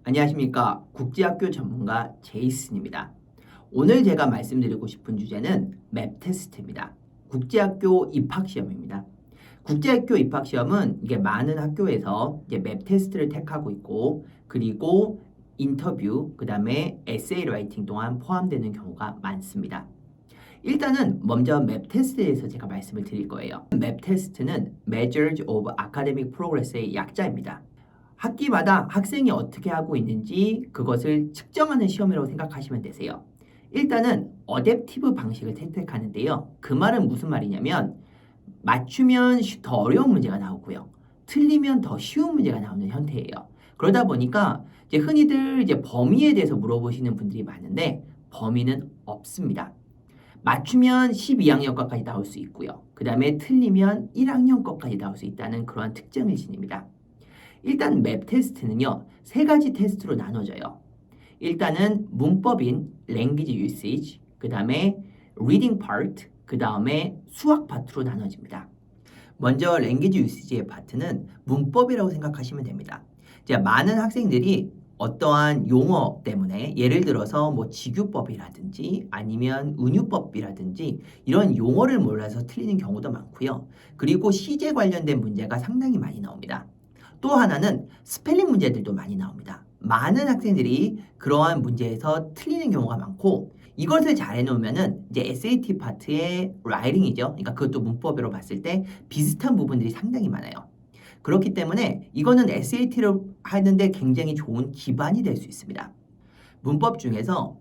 안녕하십니까. 국제학교 전문가 제이슨입니다. 오늘 제가 말씀드리고 싶은 주제는 맵 테스트입니다. 국제학교 입학시험입니다. 국제학교 입학시험은 이게 많은 학교에서 이제 맵 테스트를 택하고 있고, 그리고 인터뷰, 그 다음에 에세이 라이팅 동안 포함되는 경우가 많습니다. 일단은 먼저 맵 테스트에 대해서 제가 말씀을 드릴 거예요. 맵 테스트는 Measures of Academic Progress의 약자입니다. 학기마다 학생이 어떻게 하고 있는지 그것을 측정하는 시험이라고 생각하시면 되세요. 일단은 어댑티브 방식을 선택하는데요. 그 말은 무슨 말이냐면 맞추면 더 어려운 문제가 나오고요. 틀리면 더 쉬운 문제가 나오는 형태예요. 그러다 보니까 이제 흔히들 이제 범위에 대해서 물어보시는 분들이 많은데 범위는 없습니다. 맞추면 12학년 것까지 나올 수 있고요. 그 다음에 틀리면 1학년 것까지 나올 수 있다는 그러한 특징을 지닙니다. 일단 맵 테스트는요, 세 가지 테스트로 나눠져요. 일단은 문법인 language usage, 그 다음에 reading part, 그 다음에 수학 파트로 나눠집니다. 먼저 language usage의 파트는 문법이라고 생각하시면 됩니다. 이제 많은 학생들이 어떠한 용어 때문에 예를 들어서 뭐 직유법이라든지 아니면 은유법이라든지 이런 용어를 몰라서 틀리는 경우도 많고요. 그리고 시제 관련된 문제가 상당히 많이 나옵니다. 또 하나는 스펠링 문제들도 많이 나옵니다. 많은 학생들이 그러한 문제에서 틀리는 경우가 많고 이것을 잘 해놓으면은 이제 SAT 파트의 라이팅이죠. 그러니까 그것도 문법으로 봤을 때 비슷한 부분들이 상당히 많아요. 그렇기 때문에 이거는 SAT를 하는데 굉장히 좋은 기반이 될 수 있습니다. 문법 중에서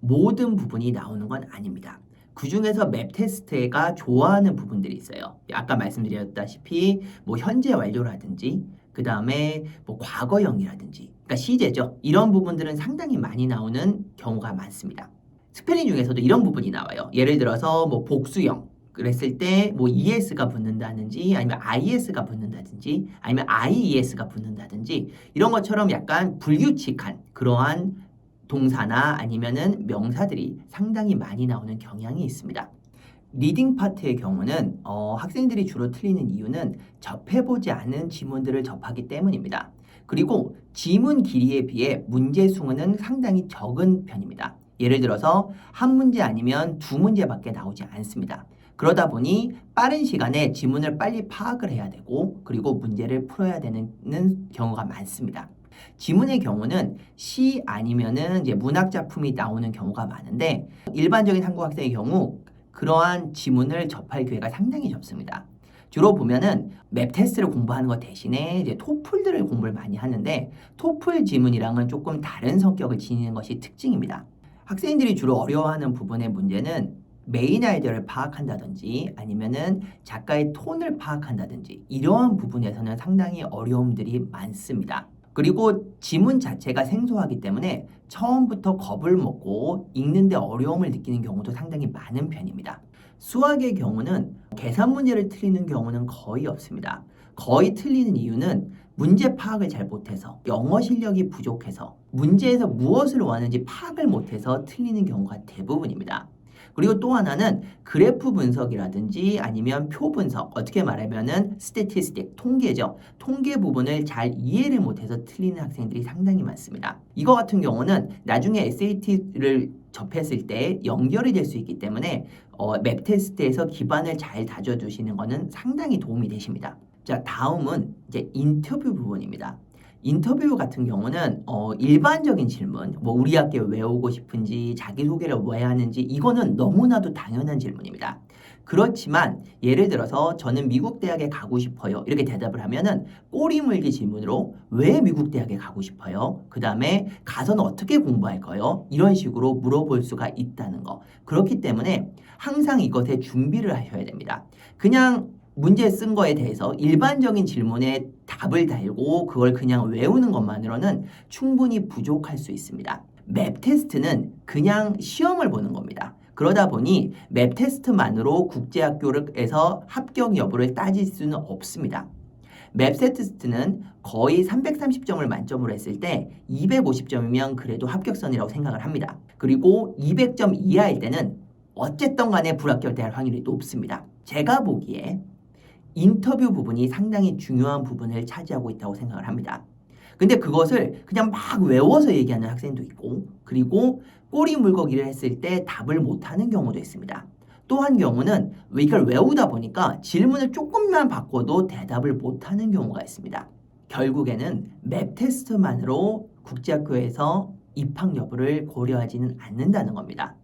모든 부분이 나오는 건 아닙니다. 그 중에서 맵 테스트가 좋아하는 부분들이 있어요. 아까 말씀드렸다시피 뭐 현재 완료라든지 그 다음에 뭐 과거형이라든지 그러니까 시제죠. 이런 부분들은 상당히 많이 나오는 경우가 많습니다. 스펠링 중에서도 이런 부분이 나와요. 예를 들어서 뭐 복수형 그랬을 때 뭐 ES가 붙는다든지 아니면 IS가 붙는다든지 아니면 IES가 붙는다든지 이런 것처럼 약간 불규칙한 그러한 동사나 아니면은 명사들이 상당히 많이 나오는 경향이 있습니다. 리딩 파트의 경우는 학생들이 주로 틀리는 이유는 접해보지 않은 지문들을 접하기 때문입니다. 그리고 지문 길이에 비해 문제 수는 상당히 적은 편입니다. 예를 들어서 한 문제 아니면 두 문제밖에 나오지 않습니다. 그러다 보니 빠른 시간에 지문을 빨리 파악을 해야 되고 그리고 문제를 풀어야 되는 경우가 많습니다. 지문의 경우는 시 아니면은 이제 문학 작품이 나오는 경우가 많은데 일반적인 한국 학생의 경우 그러한 지문을 접할 기회가 상당히 적습니다. 주로 보면은 맵 테스트를 공부하는 것 대신에 이제 토플들을 공부를 많이 하는데 토플 지문이랑은 조금 다른 성격을 지니는 것이 특징입니다. 학생들이 주로 어려워하는 부분의 문제는 메인 아이디어를 파악한다든지 아니면은 작가의 톤을 파악한다든지 이러한 부분에서는 상당히 어려움들이 많습니다. 그리고 지문 자체가 생소하기 때문에 처음부터 겁을 먹고 읽는데 어려움을 느끼는 경우도 상당히 많은 편입니다. 수학의 경우는 계산 문제를 틀리는 경우는 거의 없습니다. 거의 틀리는 이유는 문제 파악을 잘 못해서 영어 실력이 부족해서 문제에서 무엇을 원하는지 파악을 못해서 틀리는 경우가 대부분입니다. 그리고 또 하나는 그래프 분석이라든지 아니면 표 분석, 어떻게 말하면은 스태티스틱, 통계죠. 통계 부분을 잘 이해를 못해서 틀리는 학생들이 상당히 많습니다. 이거 같은 경우는 나중에 SAT를 접했을 때 연결이 될 수 있기 때문에 맵 테스트에서 기반을 잘 다져두시는 것은 상당히 도움이 되십니다. 자, 다음은 이제 인터뷰 부분입니다. 인터뷰 같은 경우는 일반적인 질문, 뭐 우리 학교 왜 오고 싶은지, 자기소개를 왜 하는지 이거는 너무나도 당연한 질문입니다. 그렇지만 예를 들어서 저는 미국 대학에 가고 싶어요. 이렇게 대답을 하면은 꼬리 물기 질문으로 왜 미국 대학에 가고 싶어요? 그 다음에 가서는 어떻게 공부할까요? 이런 식으로 물어볼 수가 있다는 거. 그렇기 때문에 항상 이것에 준비를 하셔야 됩니다. 그냥 문제 쓴 거에 대해서 일반적인 질문에 답을 달고 그걸 그냥 외우는 것만으로는 충분히 부족할 수 있습니다. 맵 테스트는 그냥 시험을 보는 겁니다. 그러다 보니 맵 테스트만으로 국제학교에서 합격 여부를 따질 수는 없습니다. 맵 테스트는 거의 330점을 만점으로 했을 때 250점이면 그래도 합격선이라고 생각을 합니다. 그리고 200점 이하일 때는 어쨌든 간에 불합격될 확률이 높습니다. 제가 보기에 인터뷰 부분이 상당히 중요한 부분을 차지하고 있다고 생각을 합니다. 근데 그것을 그냥 막 외워서 얘기하는 학생도 있고, 그리고 꼬리 물고기를 했을 때 답을 못하는 경우도 있습니다. 또 한 경우는 이걸 외우다 보니까 질문을 조금만 바꿔도 대답을 못하는 경우가 있습니다. 결국에는 맵 테스트만으로 국제학교에서 입학 여부를 고려하지는 않는다는 겁니다.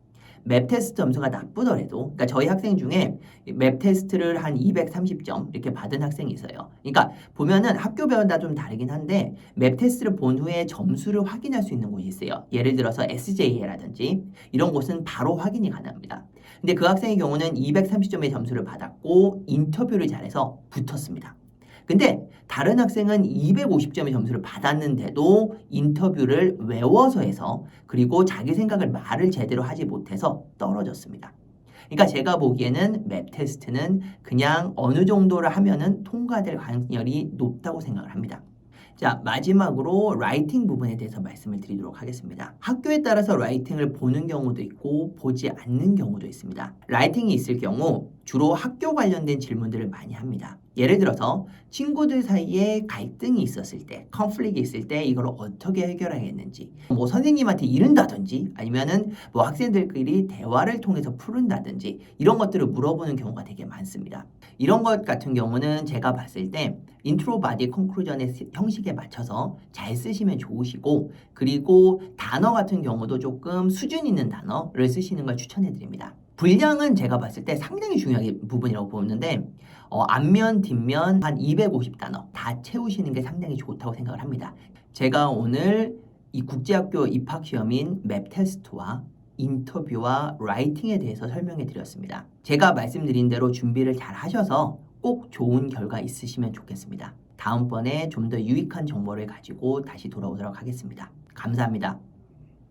맵 테스트 점수가 나쁘더라도, 그러니까 저희 학생 중에 맵 테스트를 한 230점 이렇게 받은 학생이 있어요. 그러니까 보면은 학교별마다 좀 다르긴 한데 맵 테스트를 본 후에 점수를 확인할 수 있는 곳이 있어요. 예를 들어서 SJ라든지 이런 곳은 바로 확인이 가능합니다. 근데 그 학생의 경우는 230점의 점수를 받았고 인터뷰를 잘해서 붙었습니다. 근데 다른 학생은 250점의 점수를 받았는데도 인터뷰를 외워서 해서 그리고 자기 생각을 말을 제대로 하지 못해서 떨어졌습니다. 그러니까 제가 보기에는 맵 테스트는 그냥 어느 정도를 하면은 통과될 확률이 높다고 생각을 합니다. 자, 마지막으로 라이팅 부분에 대해서 말씀을 드리도록 하겠습니다. 학교에 따라서 라이팅을 보는 경우도 있고 보지 않는 경우도 있습니다. 라이팅이 있을 경우 주로 학교 관련된 질문들을 많이 합니다. 예를 들어서 친구들 사이에 갈등이 있었을 때, 컨플릭이 있을 때 이걸 어떻게 해결하겠는지, 뭐 선생님한테 이른다든지 아니면은 뭐 학생들끼리 대화를 통해서 푸른다든지 이런 것들을 물어보는 경우가 되게 많습니다. 이런 것 같은 경우는 제가 봤을 때 인트로 바디 컨클루전의 형식에 맞춰서 잘 쓰시면 좋으시고, 그리고 단어 같은 경우도 조금 수준 있는 단어를 쓰시는 걸 추천해 드립니다. 분량은 제가 봤을 때 상당히 중요한 부분이라고 보는데 앞면, 뒷면 한 250단어 다 채우시는 게 상당히 좋다고 생각을 합니다. 제가 오늘 이 국제학교 입학시험인 맵 테스트와 인터뷰와 라이팅에 대해서 설명해 드렸습니다. 제가 말씀드린 대로 준비를 잘 하셔서 꼭 좋은 결과 있으시면 좋겠습니다. 다음번에 좀 더 유익한 정보를 가지고 다시 돌아오도록 하겠습니다. 감사합니다.